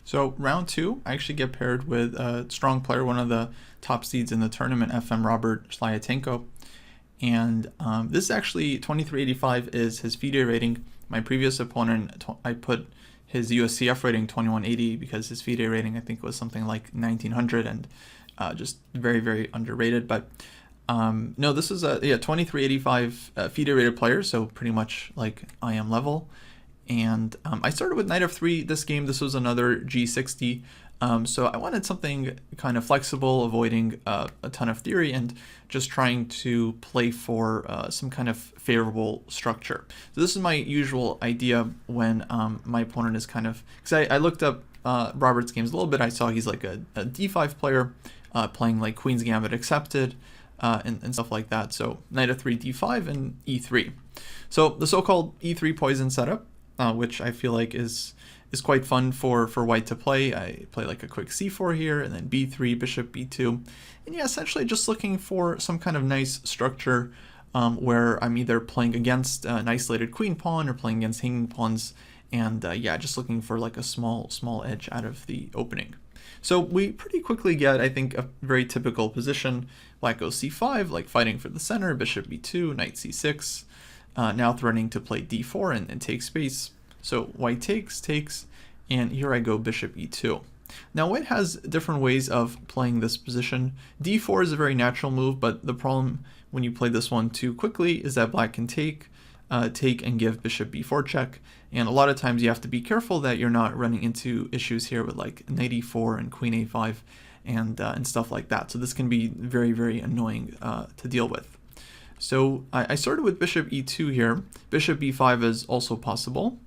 So round two, I actually get paired with a strong player, one of the top seeds in the tournament, FM Robert Shlyakhtenko. And this is actually 2385 is his FIDE rating. My previous opponent, I put his USCF rating 2180 because his FIDE rating I think was something like 1900 and just very, very underrated. But no, this is a 2385 FIDE rated player, so pretty much like I am level. And I started with knight f3 this game. This was another g60. So I wanted something kind of flexible, avoiding a ton of theory and just trying to play for some kind of favorable structure. So this is my usual idea when my opponent is kind of, because I looked up Robert's games a little bit. I saw he's like a d5 player playing like Queen's Gambit accepted and stuff like that. So knight f3, d5, and e3. So the so-called e3 poison setup, which I feel like is quite fun for white to play. I play like a quick c4 here, and then b3, bishop b2. And yeah, essentially just looking for some kind of nice structure where I'm either playing against an isolated queen pawn or playing against hanging pawns. And yeah, just looking for like a small edge out of the opening. So we pretty quickly get, I think, a very typical position. Black goes c5, like fighting for the center, bishop b2, knight c6. Now threatening to play d4 and take space. So white takes, and here I go bishop e2. Now white has different ways of playing this position. d4 is a very natural move, but the problem when you play this one too quickly is that black can take and give bishop b4 check. And a lot of times you have to be careful that you're not running into issues here with like knight e4 and queen a5 and stuff like that. So this can be very, very annoying to deal with. So I started with bishop e2 here. Bishop b5 is also possible.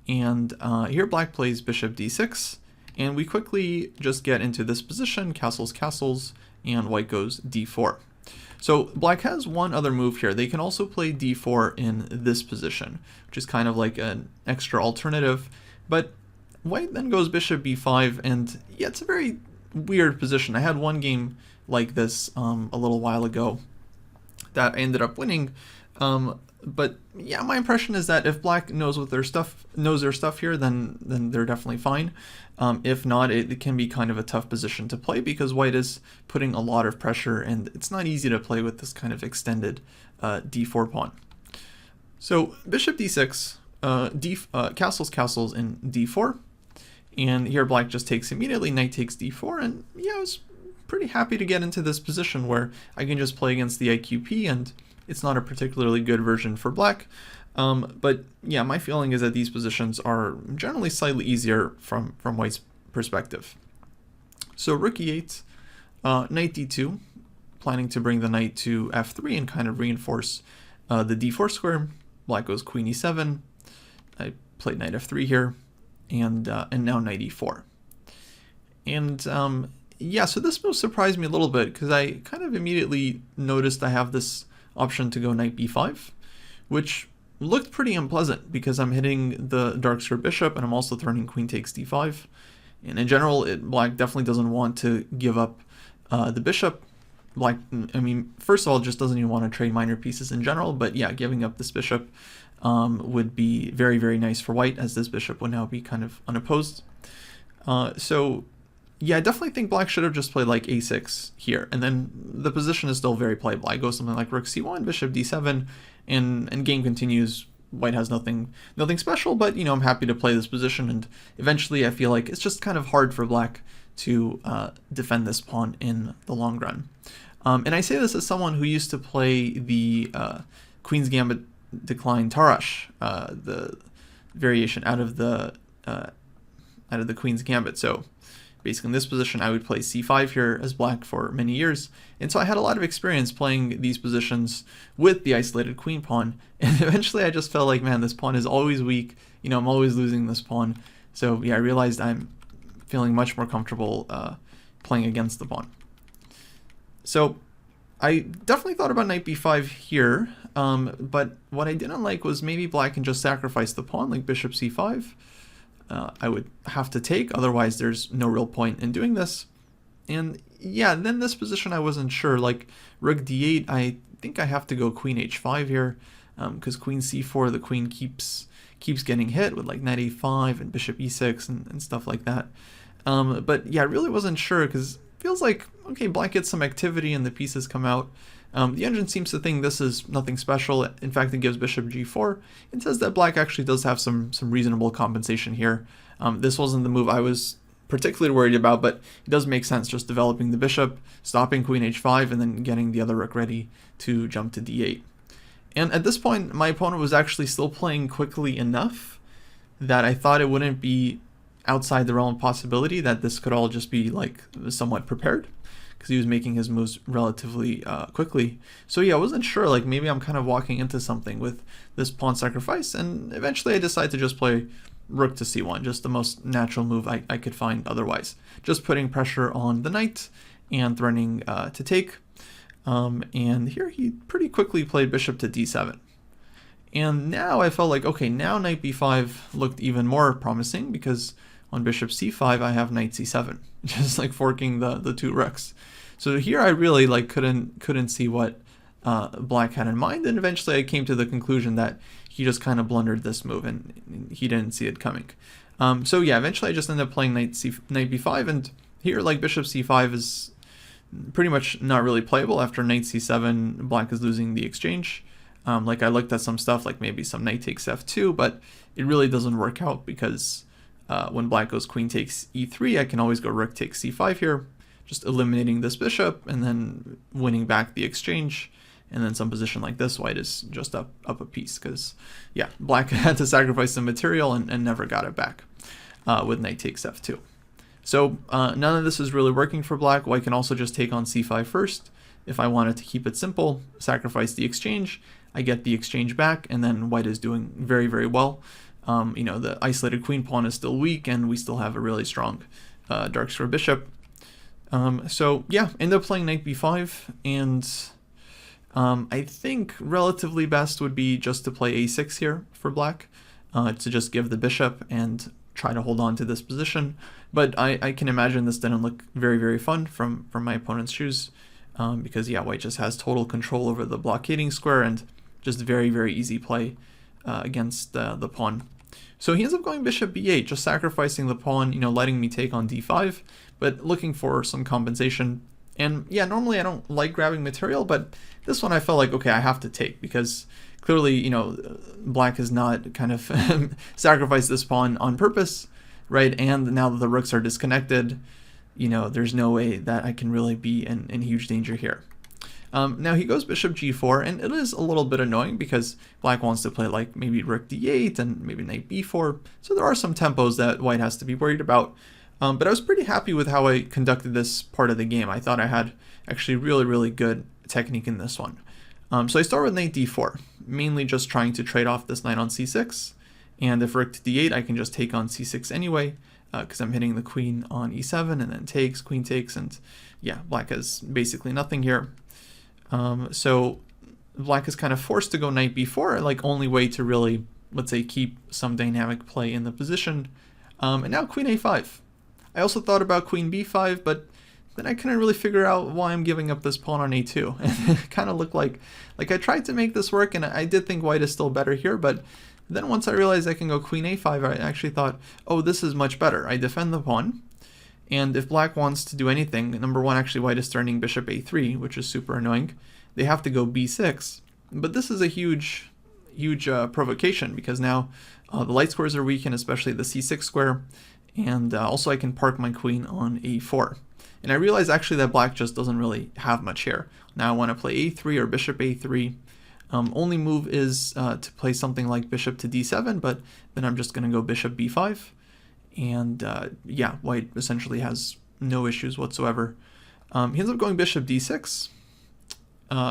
And here black plays bishop d6. And we quickly just get into this position, castles, and white goes d4. So black has one other move here. They can also play d4 in this position, which is kind of like an extra alternative. But white then goes bishop b5, and yeah, it's a very weird position. I had one game like this a little while ago that I ended up winning. But yeah, my impression is that if black knows their stuff here, then they're definitely fine. If not, it can be kind of a tough position to play because white is putting a lot of pressure, and it's not easy to play with this kind of extended d4 pawn. So bishop d6, castles in d4, and here black just takes immediately, knight takes d4, and yeah, I was pretty happy to get into this position where I can just play against the IQP, and it's not a particularly good version for black. But yeah, my feeling is that these positions are generally slightly easier from white's perspective. So rook e8, knight d2, planning to bring the knight to f3 and kind of reinforce the d4 square. Black goes queen e7. I played knight f3 here, and now knight e4. And yeah, so this move surprised me a little bit because I kind of immediately noticed I have this option to go knight b5, which looked pretty unpleasant because I'm hitting the dark square bishop and I'm also threatening queen takes d5. And in general, black definitely doesn't want to give up the bishop. Black, I mean, first of all, just doesn't even want to trade minor pieces in general, but yeah, giving up this bishop would be very, very nice for white, as this bishop would now be kind of unopposed. So yeah, I definitely think black should have just played like a6 here, and then the position is still very playable. I go something like rook c1, bishop d7, and game continues. White has nothing special, but you know, I'm happy to play this position, and eventually I feel like it's just kind of hard for black to defend this pawn in the long run. And I say this as someone who used to play the Queen's Gambit decline Tarash, the variation out of the Queen's Gambit. So basically in this position, I would play c5 here as black for many years. And so I had a lot of experience playing these positions with the isolated queen pawn. And eventually I just felt like, man, this pawn is always weak. You know, I'm always losing this pawn. So yeah, I realized I'm feeling much more comfortable playing against the pawn. So I definitely thought about knight b5 here. But what I didn't like was maybe black can just sacrifice the pawn like bishop c5. I would have to take, otherwise there's no real point in doing this. And yeah, then this position I wasn't sure, like rook d8, I think I have to go queen h5 here, because queen c4, the queen keeps keeps getting hit with like knight a5 and bishop e6 and stuff like that. But yeah, I really wasn't sure because it feels like, okay, black gets some activity and the pieces come out. The engine seems to think this is nothing special. In fact, it gives bishop g4 and says that black actually does have some reasonable compensation here. This wasn't the move I was particularly worried about, but it does make sense, just developing the bishop, stopping queen h5, and then getting the other rook ready to jump to d8. And at this point, my opponent was actually still playing quickly enough that I thought it wouldn't be outside the realm of possibility that this could all just be like somewhat prepared, because he was making his moves relatively quickly. So yeah, I wasn't sure, like maybe I'm kind of walking into something with this pawn sacrifice, and eventually I decided to just play rook to c1, just the most natural move I could find otherwise. Just putting pressure on the knight and threatening to take. And here he pretty quickly played bishop to d7. And now I felt like, okay, now knight b5 looked even more promising, because on bishop c5 I have knight c7, just like forking the two rooks. So here I really like couldn't see what black had in mind, and eventually I came to the conclusion that he just kind of blundered this move and he didn't see it coming. So yeah, eventually I just ended up playing knight b5, and here like bishop c5 is pretty much not really playable. After knight c7, black is losing the exchange. Like I looked at some stuff like maybe some knight takes f2, but it really doesn't work out, because when black goes queen takes e3, I can always go rook takes c5 here, just eliminating this bishop and then winning back the exchange. And then some position like this, white is just up a piece, because yeah, black had to sacrifice some material and never got it back with knight takes f2. So none of this is really working for black. White can also just take on c5 first. If I wanted to keep it simple, sacrifice the exchange, I get the exchange back, and then white is doing very, very well. You know, the isolated queen pawn is still weak, and we still have a really strong dark square bishop. So yeah, end up playing knight b5, and I think relatively best would be just to play a6 here for black, to just give the bishop and try to hold on to this position. But I can imagine this didn't look very, very fun from my opponent's shoes, because yeah, white just has total control over the blockading square and just very, very easy play against the pawn. So he ends up going bishop b8, just sacrificing the pawn, you know, letting me take on d5, but looking for some compensation. And yeah, normally I don't like grabbing material, but this one I felt like, okay, I have to take, because clearly, you know, black has not kind of sacrificed this pawn on purpose, right? And now that the rooks are disconnected, you know, there's no way that I can really be in huge danger here. Now he goes bishop g4, and it is a little bit annoying because black wants to play like maybe rook d8 and maybe knight b4. So there are some tempos that white has to be worried about. But I was pretty happy with how I conducted this part of the game. I thought I had actually really, really good technique in this one. So I start with knight d4, mainly just trying to trade off this knight on c6. And if rook to d8, I can just take on c6 anyway, because I'm hitting the queen on e7 and then takes, queen takes, and yeah, black has basically nothing here. So black is kind of forced to go knight b4, like only way to really, let's say, keep some dynamic play in the position. And now queen a5. I also thought about queen b5, but then I couldn't really figure out why I'm giving up this pawn on a2. And it kind of looked like I tried to make this work, and I did think white is still better here, but then once I realized I can go queen a5, I actually thought, oh, this is much better. I defend the pawn, and if black wants to do anything, number one, actually white is threatening bishop a3, which is super annoying. They have to go b6, but this is a huge provocation, because now the light squares are weakened, especially the c6 square, and also I can park my queen on a4. And I realize actually that black just doesn't really have much here. Now I want to play a3 or bishop a3. Only move is to play something like bishop to d7, but then I'm just going to go bishop b5. And yeah, white essentially has no issues whatsoever. He ends up going bishop d6,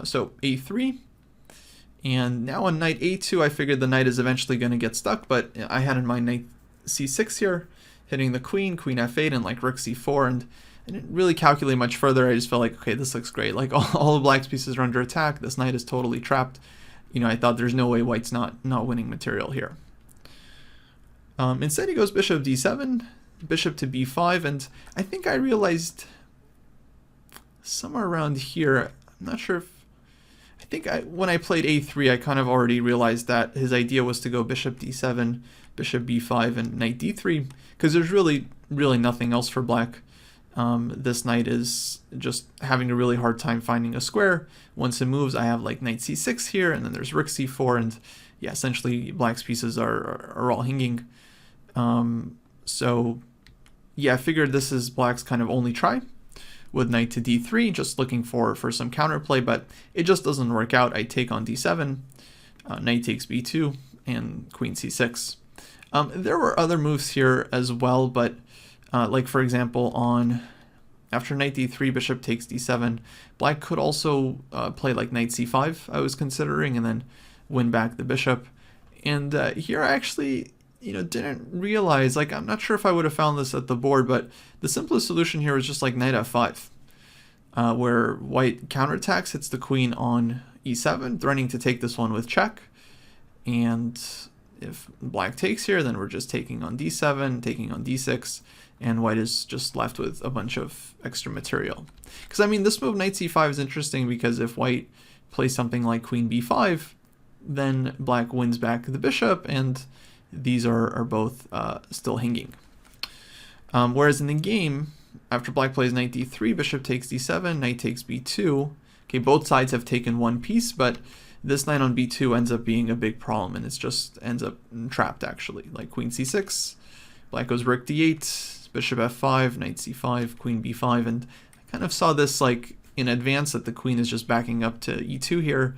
so a3. And now on knight a2, I figured the knight is eventually going to get stuck, but I had in mind knight c6 here, hitting the queen, queen f8, and like rook c4, and I didn't really calculate much further. I just felt like, okay, this looks great. Like all of black's pieces are under attack. This knight is totally trapped. You know, I thought there's no way white's not winning material here. Instead, he goes bishop d7, bishop to b5, and I think I realized somewhere around here, I'm not sure if, I think when I played a3, I kind of already realized that his idea was to go bishop d7, bishop b5, and knight d3, because there's really nothing else for black. This knight is just having a really hard time finding a square. Once it moves, I have like knight c6 here, and then there's rook c4, and yeah, essentially black's pieces are all hanging. So yeah, I figured this is black's kind of only try with knight to d3, just looking for some counterplay, but it just doesn't work out. I take on d7, knight takes b2, and queen c6. There were other moves here as well, but like for example, after knight d3, bishop takes d7, black could also play like knight c5, I was considering, and then win back the bishop. And here I actually didn't realize, like, I'm not sure if I would have found this at the board, but the simplest solution here was just like knight f5, where white counterattacks, hits the queen on e7, threatening to take this one with check. And if black takes here, then we're just taking on d7, taking on d6, and white is just left with a bunch of extra material. Because, I mean, this move knight c5 is interesting because if white plays something like queen b5, then black wins back the bishop, and these are both still hanging. Whereas in the game, after black plays knight d3, bishop takes d7, knight takes b2. Okay, both sides have taken one piece, but this knight on b2 ends up being a big problem, and it just ends up trapped, actually. Like queen c6, black goes rook d8, bishop f5, knight c5, queen b5, and I kind of saw this like in advance that the queen is just backing up to e2 here.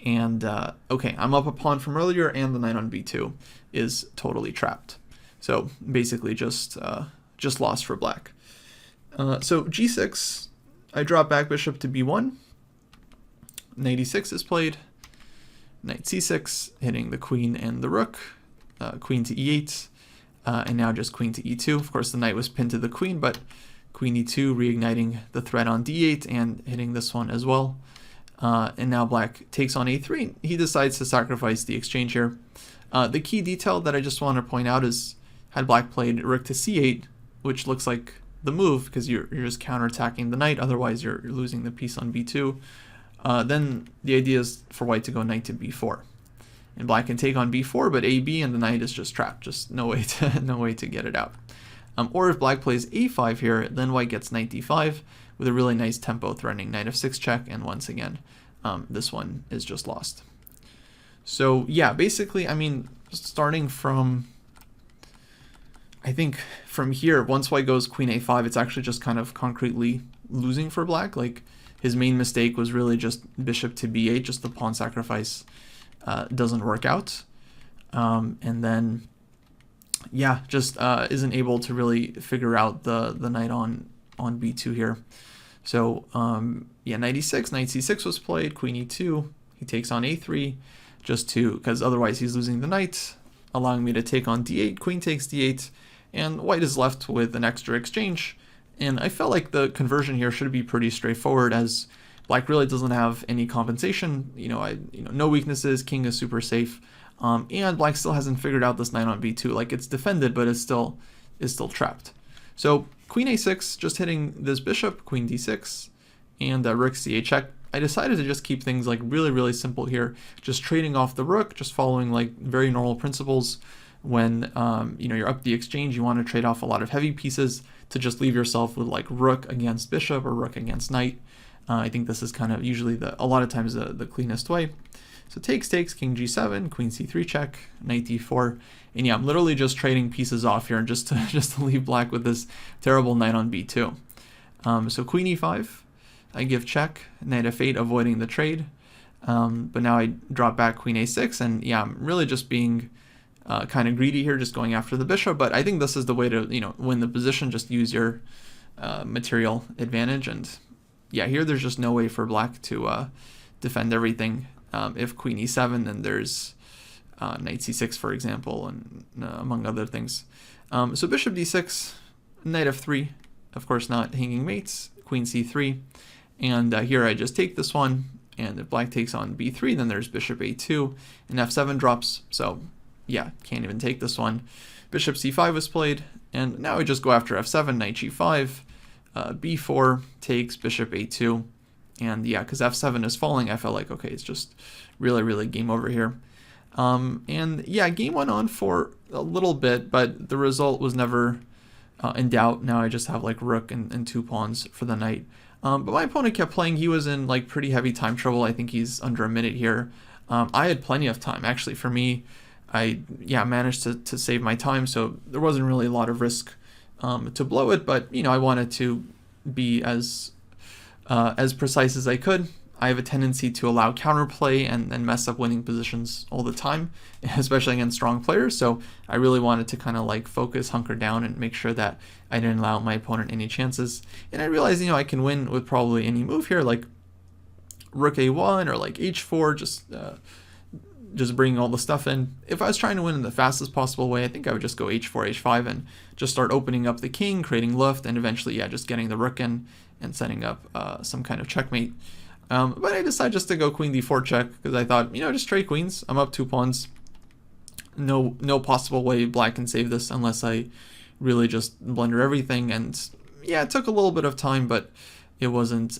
And okay, I'm up a pawn from earlier, and the knight on b2 is totally trapped. So basically just lost for black. So g6, I drop back bishop to b1. Knight e6 is played. Knight c6, hitting the queen and the rook. Queen to e8, and now just queen to e2. Of course, the knight was pinned to the queen, but queen e2 reigniting the threat on d8 and hitting this one as well. And now black takes on a3. He decides to sacrifice the exchange here. The key detail that I just want to point out is, had black played rook to c8, which looks like the move because you're just counterattacking the knight, otherwise you're losing the piece on b2, then the idea is for white to go knight to b4. And black can take on b4, but ab, and the knight is just trapped, just no way to get it out. Or if black plays a5 here, then white gets knight d5 with a really nice tempo threatening knight f6 check, and once again, this one is just lost. So yeah, basically, I mean, starting from, I think from here, once white goes queen a5, it's actually just kind of concretely losing for black. Like, his main mistake was really just bishop to b8, just the pawn sacrifice doesn't work out. And then, yeah, just isn't able to really figure out the knight on b2 here. So yeah, knight e6, knight c6 was played, queen e2, he takes on a3, just because otherwise he's losing the knight, allowing me to take on d8, queen takes d8, and white is left with an extra exchange. And I felt like the conversion here should be pretty straightforward, as black really doesn't have any compensation. No weaknesses, king is super safe, and black still hasn't figured out this knight on b2. Like, it's defended, but it's still trapped. So queen a6, just hitting this bishop, queen d6, and rook c8 check. I decided to just keep things like really simple here, just trading off the rook, just following like very normal principles. When you're up the exchange, you want to trade off a lot of heavy pieces to just leave yourself with like rook against bishop or rook against knight. I think this is kind of usually a lot of times the cleanest way. So takes, king g7, queen c3 check, knight d4, and yeah, I'm literally just trading pieces off here just to leave black with this terrible knight on b2. So queen e5, I give check, knight f8, avoiding the trade, but now I drop back queen a6, and yeah, I'm really just being kind of greedy here, just going after the bishop. But I think this is the way to win the position. Just use your material advantage, and yeah, here there's just no way for black to defend everything. If queen e7, then there's knight c6, for example, and among other things. So bishop d6, knight f3, of course not hanging mates, queen c3, and here I just take this one, and if black takes on b3, then there's bishop a2, and f7 drops, so yeah, can't even take this one. Bishop c5 was played, and now I just go after f7, knight g5, b4 takes, bishop a2, And yeah, because f7 is falling, I felt like, okay, it's just really, really game over here. And yeah, game went on for a little bit, but the result was never in doubt. Now I just have like rook and 2 pawns for the knight. But my opponent kept playing. He was in like pretty heavy time trouble. I think he's under a minute here. I had plenty of time. Actually, for me, I managed to save my time, so there wasn't really a lot of risk to blow it. But you know, I wanted to be as precise as I could. I have a tendency to allow counterplay and mess up winning positions all the time, especially against strong players. So I really wanted to kind of like focus, hunker down, and make sure that I didn't allow my opponent any chances. And I realized, you know, I can win with probably any move here, like rook a1 or like h4, just bringing all the stuff in. If I was trying to win in the fastest possible way, I think I would just go h4, h5, and just start opening up the king, creating luft, and eventually, just getting the rook in and setting up some kind of checkmate. But I decided just to go queen d4 check because I thought, you know, just trade queens. I'm up 2 pawns. No possible way black can save this unless I really just blunder everything. And yeah, it took a little bit of time, but it wasn't,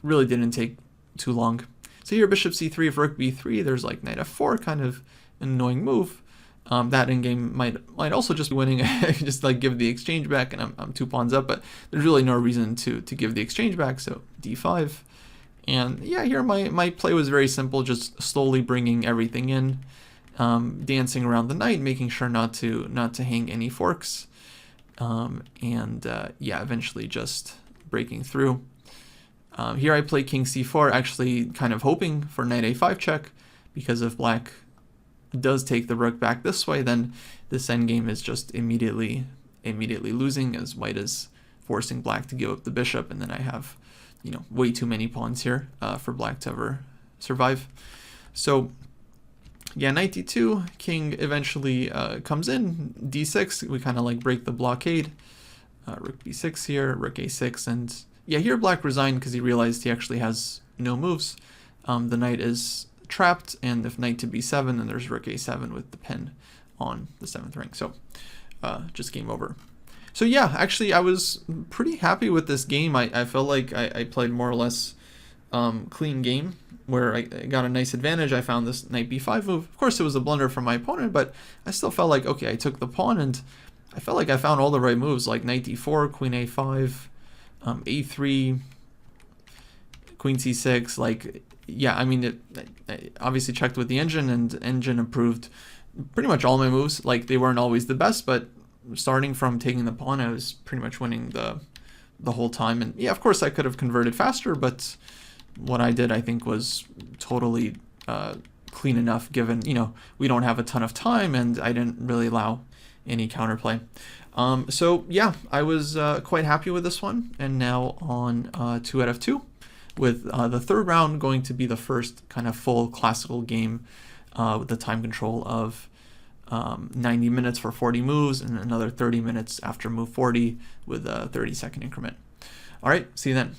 really didn't take too long. So here, bishop c3, if rook b3, there's like knight f4, kind of an annoying move. That endgame might also just be winning. Just like give the exchange back, and I'm 2 pawns up, but there's really no reason to give the exchange back. So d5. And yeah, here my play was very simple, just slowly bringing everything in, dancing around the knight, making sure not to hang any forks, eventually just breaking through. Here I play king c4, actually kind of hoping for knight a5 check, because if black does take the rook back this way, then this endgame is just immediately losing, as white is forcing black to give up the bishop, and then I have, you know, way too many pawns here for black to ever survive. So yeah, knight d2, king eventually comes in, d6, we kind of like break the blockade, rook b6 here, rook a6, and yeah, here black resigned because he realized he actually has no moves. The knight is trapped, and if knight to b7, then there's rook a7 with the pin on the 7th ring. So just game over. So yeah, actually I was pretty happy with this game. I felt like I played more or less clean game, where I got a nice advantage. I found this knight b5 move. Of course, it was a blunder from my opponent, but I still felt like, okay, I took the pawn, and I felt like I found all the right moves, like knight d4, queen a5, a3, queen c6. Like, yeah, I mean, I obviously checked with the engine, and engine approved pretty much all my moves. Like, they weren't always the best, but starting from taking the pawn, I was pretty much winning the whole time. And yeah, of course I could have converted faster, but what I did, I think, was totally clean enough, given, you know, we don't have a ton of time, and I didn't really allow any counterplay. So yeah, I was quite happy with this one. And now on 2 out of 2, with the third round going to be the first kind of full classical game with the time control of 90 minutes for 40 moves, and another 30 minutes after move 40 with a 30-second increment. All right, see you then.